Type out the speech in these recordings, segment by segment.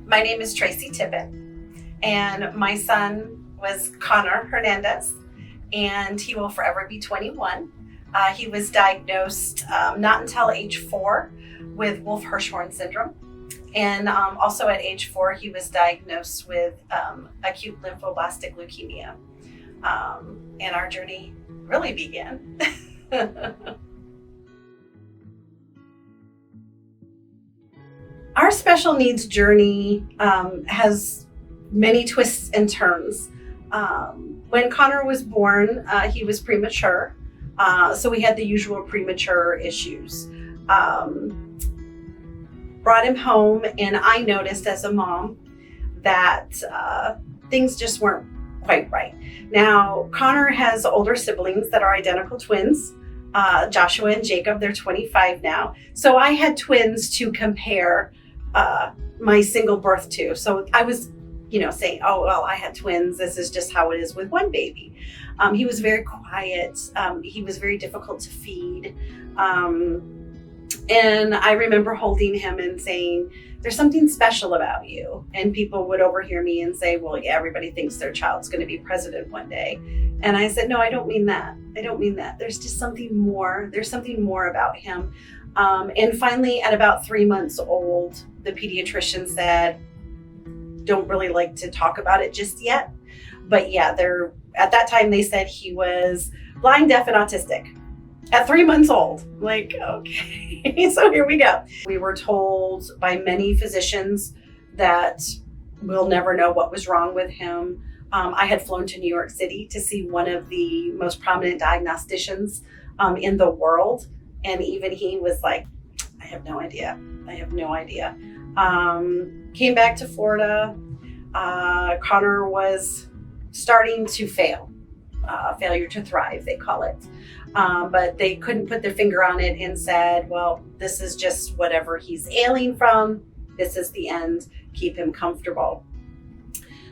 My name is Tracey Tippett, and my son was Connor Hernandez, and he will forever be 21. He was diagnosed not until age 4 with Wolf-Hirschhorn Syndrome. And also at age 4, he was diagnosed with Acute Lymphoblastic Leukemia. And our journey really began. Our special needs journey has many twists and turns. When Connor was born, he was premature, so we had the usual premature issues. Brought him home, and I noticed as a mom that things just weren't quite right. Now, Connor has older siblings that are identical twins, Joshua and Jacob. They're 25 now. So I had twins to compare my single birth to. So I was, saying, oh, well, I had twins. This is just how it is with one baby. He was very quiet. He was very difficult to feed. And I remember holding him and saying, there's something special about you. And people would overhear me and say, well, yeah, everybody thinks their child's going to be president one day. And I said, no, I don't mean that. I don't mean that. There's just something more. There's something more about him. And finally, at about 3 months old, the pediatrician said, don't really like to talk about it just yet. But yeah, at that time, they said he was blind, deaf, and autistic. At 3 months old, like, okay, so here we go. We were told by many physicians that we'll never know what was wrong with him. I had flown to New York City to see one of the most prominent diagnosticians in the world. And even he was like, I have no idea. Came back to Florida. Connor was starting to fail. Failure to thrive, they call it. But they couldn't put their finger on it and said, well, this is just whatever he's ailing from. This is the end. Keep him comfortable.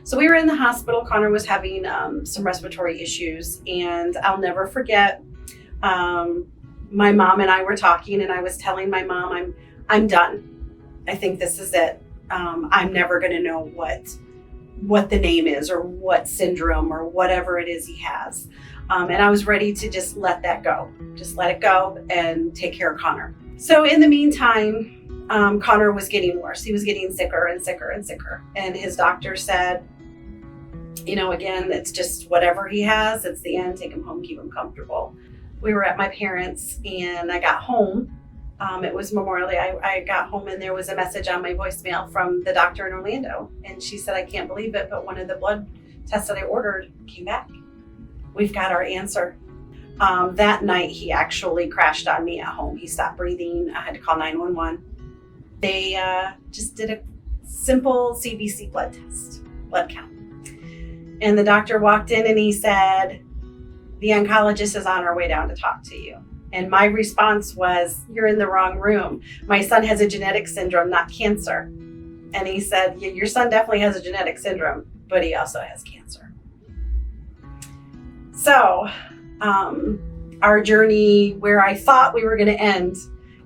So we were in the hospital. Connor was having some respiratory issues, and I'll never forget, my mom and I were talking, and I was telling my mom, I'm done. I think this is it. I'm never going to know what the name is or what syndrome or whatever it is he has. And I was ready to just let that go. Just let it go and take care of Connor. So in the meantime, Connor was getting worse. He was getting sicker and sicker and sicker. And his doctor said, again, it's just whatever he has, it's the end. Take him home, keep him comfortable. We were at my parents' and I got home. It was Memorial Day. I got home and there was a message on my voicemail from the doctor in Orlando. And she said, I can't believe it, but one of the blood tests that I ordered came back. We've got our answer. That night, he actually crashed on me at home. He stopped breathing. I had to call 911. They just did a simple CBC blood count. And the doctor walked in and he said, the oncologist is on our way down to talk to you. And my response was, you're in the wrong room. My son has a genetic syndrome, not cancer. And he said, your son definitely has a genetic syndrome, but he also has cancer. So our journey, where I thought we were going to end,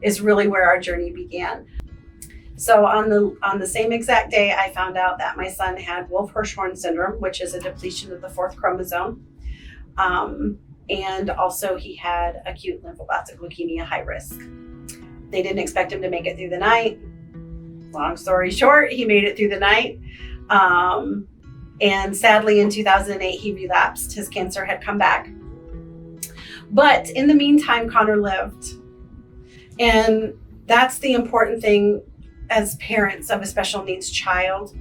is really where our journey began. So on the same exact day, I found out that my son had Wolf-Hirschhorn Syndrome, which is a depletion of the 4th chromosome. And also he had acute lymphoblastic leukemia, high risk. They didn't expect him to make it through the night. Long story short, he made it through the night. And sadly, in 2008, he relapsed. His cancer had come back. But in the meantime, Connor lived. And that's the important thing as parents of a special needs child.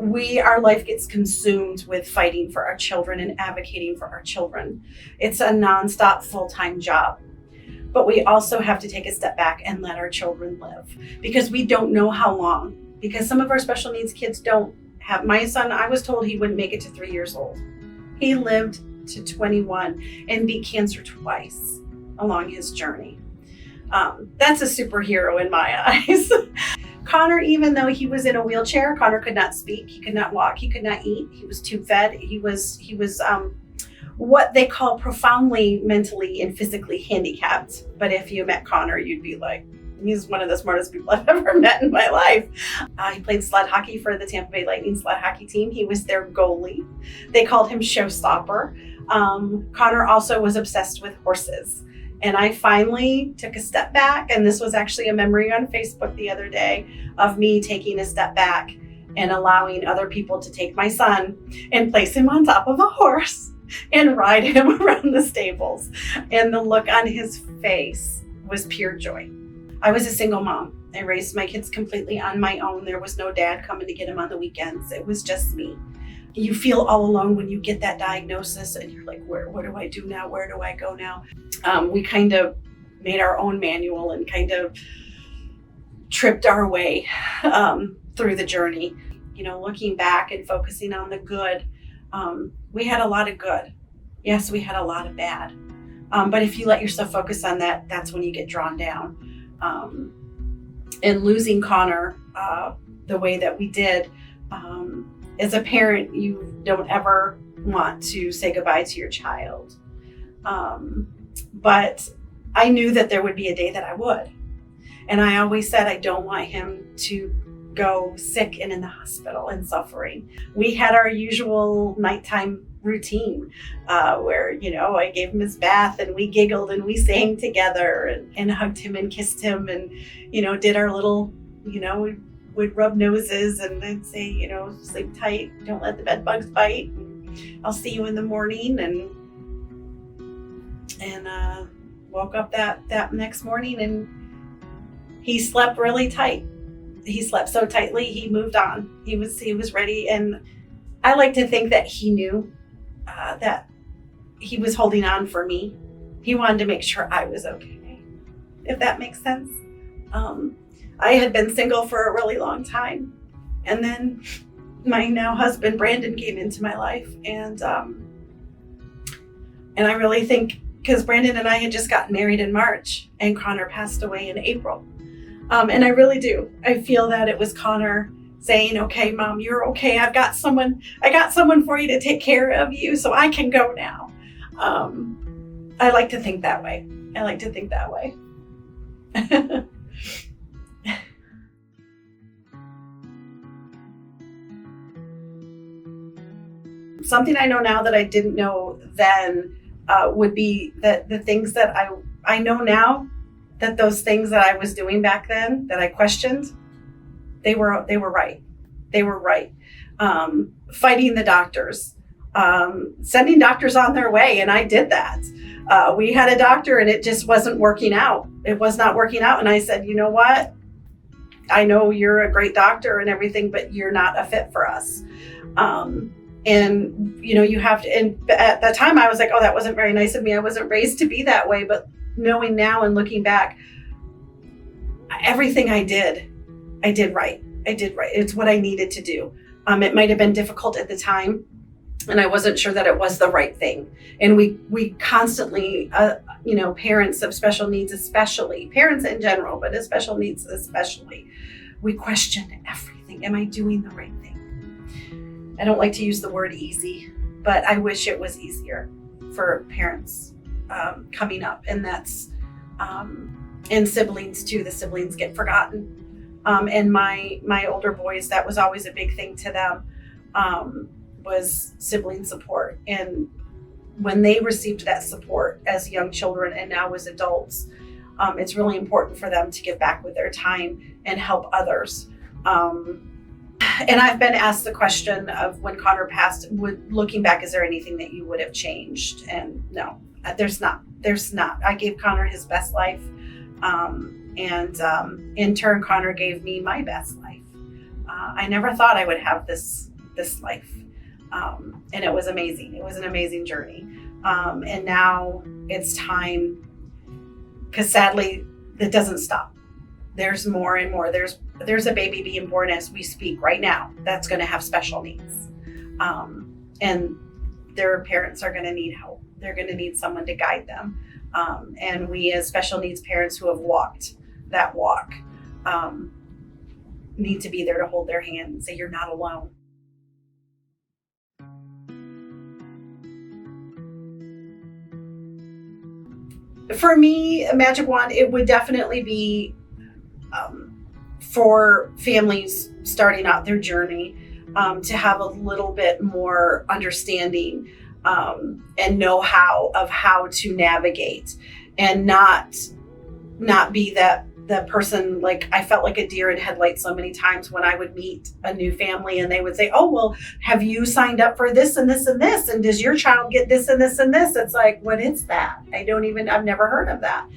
Our life gets consumed with fighting for our children and advocating for our children. It's a nonstop full-time job. But we also have to take a step back and let our children live, because we don't know how long. Because some of our special needs kids don't have. My son, I was told he wouldn't make it to 3 years old. He lived to 21 and beat cancer twice along his journey. That's a superhero in my eyes. Connor, even though he was in a wheelchair, Connor could not speak, he could not walk, he could not eat, he was tube fed, he was what they call profoundly mentally and physically handicapped. But if you met Connor, you'd be like, He's one of the smartest people I've ever met in my life. He played sled hockey for the Tampa Bay Lightning sled hockey team. He was their goalie. They called him Showstopper. Connor also was obsessed with horses. And I finally took a step back, and this was actually a memory on Facebook the other day of me taking a step back and allowing other people to take my son and place him on top of a horse and ride him around the stables. And the look on his face was pure joy. I was a single mom. I raised my kids completely on my own. There was no dad coming to get him on the weekends. It was just me. You feel all alone when you get that diagnosis and you're like, what do I do now? Where do I go now? We kind of made our own manual and kind of tripped our way through the journey. You know, looking back and focusing on the good, we had a lot of good. Yes, we had a lot of bad. But if you let yourself focus on that, that's when you get drawn down. And losing Connor the way that we did, as a parent, you don't ever want to say goodbye to your child. But I knew that there would be a day that I would. And I always said I don't want him to go sick and in the hospital and suffering. We had our usual nighttime routine where, you know, I gave him his bath and we giggled and we sang together and hugged him and kissed him and, you know, did our little, you know, would rub noses and then say, you know, sleep tight, don't let the bed bugs bite. I'll see you in the morning, and woke up that next morning and he slept really tight. He slept so tightly, he moved on. He was ready, and I like to think that he knew that he was holding on for me. He wanted to make sure I was okay, if that makes sense. I had been single for a really long time, and then my now husband Brandon came into my life, and I really think because Brandon and I had just gotten married in March and Connor passed away in April. And I really do. I feel that it was Connor saying, okay, Mom, you're okay. I got someone for you to take care of you so I can go now. I like to think that way. Something I know now that I didn't know then would be that the things that I know now, that those things that I was doing back then that I questioned, they were right. They were right. Fighting the doctors, sending doctors on their way, and I did that. We had a doctor and it just wasn't working out. It was not working out, and I said, you know what? I know you're a great doctor and everything, but you're not a fit for us. And you know, you have to, and at that time I was like, oh, that wasn't very nice of me. I wasn't raised to be that way. But knowing now and looking back, everything I did right. It's what I needed to do. It might've been difficult at the time and I wasn't sure that it was the right thing. And we constantly, you know, parents of special needs, especially parents in general, but special needs especially, we question everything. Am I doing the right thing? I don't like to use the word easy, but I wish it was easier for parents coming up, and that's and siblings too. The siblings get forgotten, and my older boys, that was always a big thing to them, was sibling support. And when they received that support as young children and now as adults, it's really important for them to give back with their time and help others. And I've been asked the question of when Connor passed, looking back, is there anything that you would have changed? And no, there's not. I gave Connor his best life. And in turn, Connor gave me my best life. I never thought I would have this life. And it was amazing. It was an amazing journey. And now it's time, because sadly, it doesn't stop. There's more and more. There's a baby being born as we speak right now that's going to have special needs. And their parents are going to need help. They're going to need someone to guide them. And we as special needs parents who have walked that walk need to be there to hold their hand and say, you're not alone. For me, a magic wand, it would definitely be for families starting out their journey to have a little bit more understanding and know-how of how to navigate, and not be that person. Like, I felt like a deer in headlights so many times when I would meet a new family and they would say, oh, well, have you signed up for this and this and this? And does your child get this and this and this? It's like, what is that? I've never heard of that.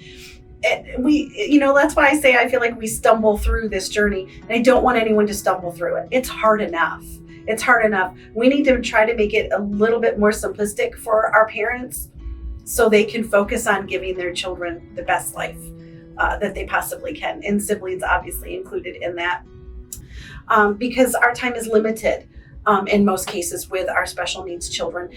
That's why I say I feel like we stumble through this journey, and I don't want anyone to stumble through it. It's hard enough. We need to try to make it a little bit more simplistic for our parents so they can focus on giving their children the best life that they possibly can, and siblings obviously included in that, because our time is limited in most cases with our special needs children.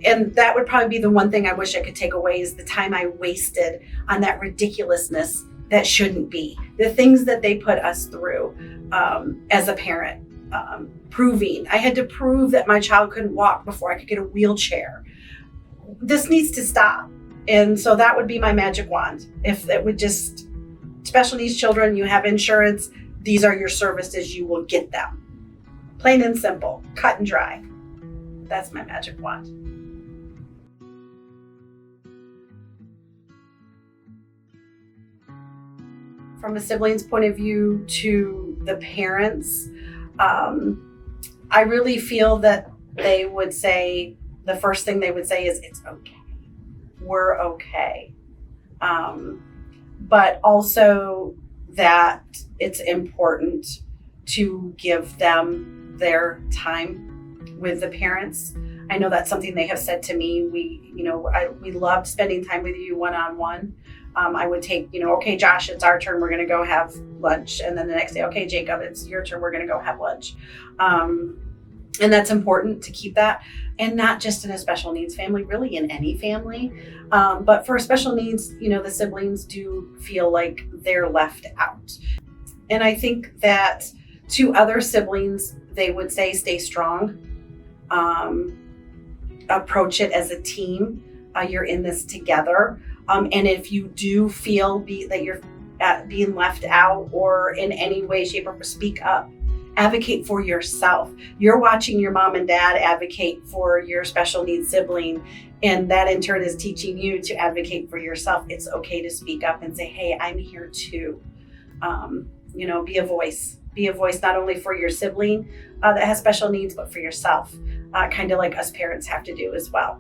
And that would probably be the one thing I wish I could take away, is the time I wasted on that ridiculousness that shouldn't be. The things that they put us through as a parent, I had to prove that my child couldn't walk before I could get a wheelchair. This needs to stop. And so that would be my magic wand. If it would just, special needs children, you have insurance, these are your services, you will get them. Plain and simple, cut and dry. That's my magic wand. From a sibling's point of view to the parents, I really feel that they would say, the first thing they would say is, it's okay. We're okay. But also that it's important to give them their time with the parents. I know that's something they have said to me. We loved spending time with you one-on-one. I would take, okay, Josh, it's our turn. We're going to go have lunch. And then the next day, okay, Jacob, it's your turn. We're going to go have lunch. And that's important to keep that. And not just in a special needs family, really in any family. But for special needs, the siblings do feel like they're left out. And I think that to other siblings, they would say, stay strong. Approach it as a team. You're in this together. And if you do feel that you're being left out, or in any way, shape, or form, speak up. Advocate for yourself. You're watching your mom and dad advocate for your special needs sibling, and that in turn is teaching you to advocate for yourself. It's okay to speak up and say, hey, I'm here too. Be a voice. Be a voice not only for your sibling that has special needs, but for yourself, kind of like us parents have to do as well.